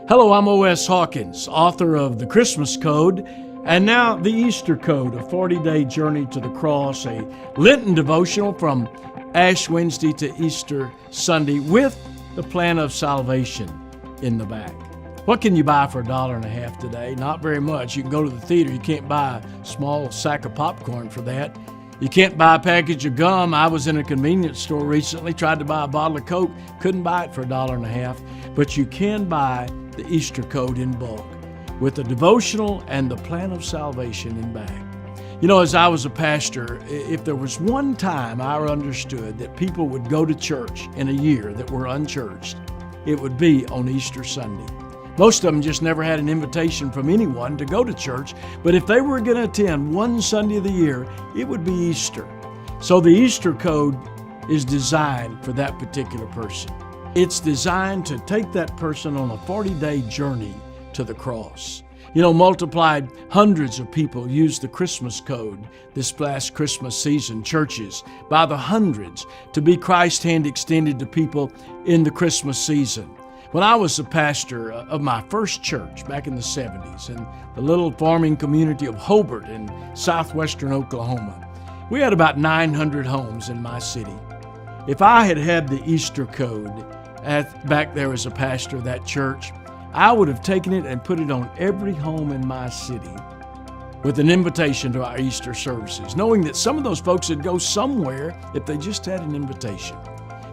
Hello, I'm O.S. Hawkins, author of The Christmas Code, and now The Easter Code, a 40-day journey to the cross, a Lenten devotional from Ash Wednesday to Easter Sunday with the plan of salvation in the back. What can you buy for $1.50 today? Not very much. You can go to the theater. You can't buy a small sack of popcorn for that. You can't buy a package of gum. I was in a convenience store recently, tried to buy a bottle of Coke, couldn't buy it for $1.50. But you can buy the Easter Code in bulk with the devotional and the plan of salvation in back. You know, as I was a pastor, if there was one time I understood that people would go to church in a year that were unchurched, it would be on Easter Sunday. Most of them just never had an invitation from anyone to go to church, but if they were going to attend one Sunday of the year, it would be Easter. So the Easter Code is designed for that particular person. It's designed to take that person on a 40-day journey to the cross. You know, multiplied hundreds of people used the Christmas Code this last Christmas season, churches by the hundreds, to be Christ's hand extended to people in the Christmas season. When I was the pastor of my first church back in the 70s in the little farming community of Hobart in southwestern Oklahoma, we had about 900 homes in my city. If I had had the Easter Code back there as a pastor of that church, I would have taken it and put it on every home in my city with an invitation to our Easter services, knowing that some of those folks would go somewhere if they just had an invitation.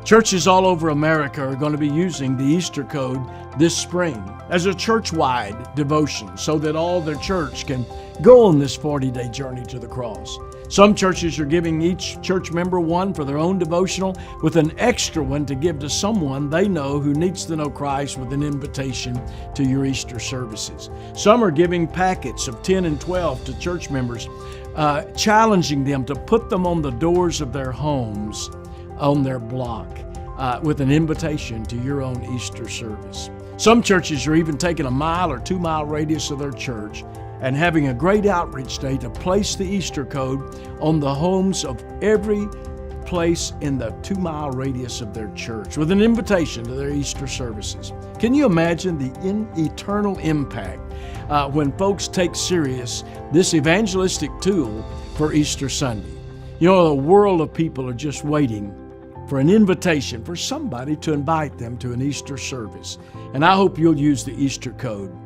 Churches all over America are going to be using the Easter Code this spring as a church-wide devotion so that all their church can go on this 40-day journey to the cross. Some churches are giving each church member one for their own devotional with an extra one to give to someone they know who needs to know Christ with an invitation to your Easter services. Some are giving packets of 10 and 12 to church members, challenging them to put them on the doors of their homes on their block with an invitation to your own Easter service. Some churches are even taking a 1 or 2 mile radius of their church and having a great outreach day to place the Easter Code on the homes of every place in the 2 mile radius of their church with an invitation to their Easter services. Can you imagine the eternal impact when folks take serious this evangelistic tool for Easter Sunday? You know, the world of people are just waiting for an invitation for somebody to invite them to an Easter service. And I hope you'll use the Easter Code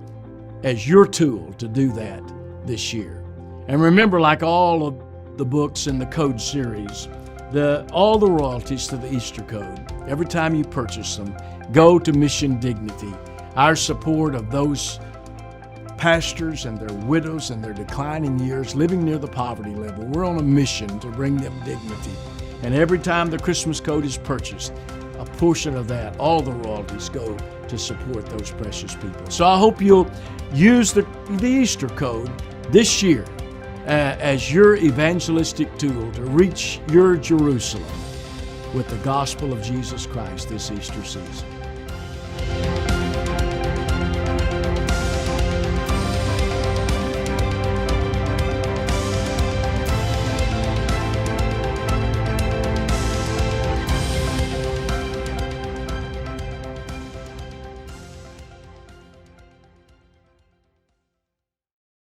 as your tool to do that this year. And remember, like all of the books in the Code series, all the royalties to the Easter Code, every time you purchase them, go to Mission Dignity, our support of those pastors and their widows and their declining years living near the poverty level. We're on a mission to bring them dignity. And every time the Christmas Code is purchased, a portion of that, all the royalties, go to support those precious people. So I hope you'll use the Easter Code this year as your evangelistic tool to reach your Jerusalem with the gospel of Jesus Christ this Easter season.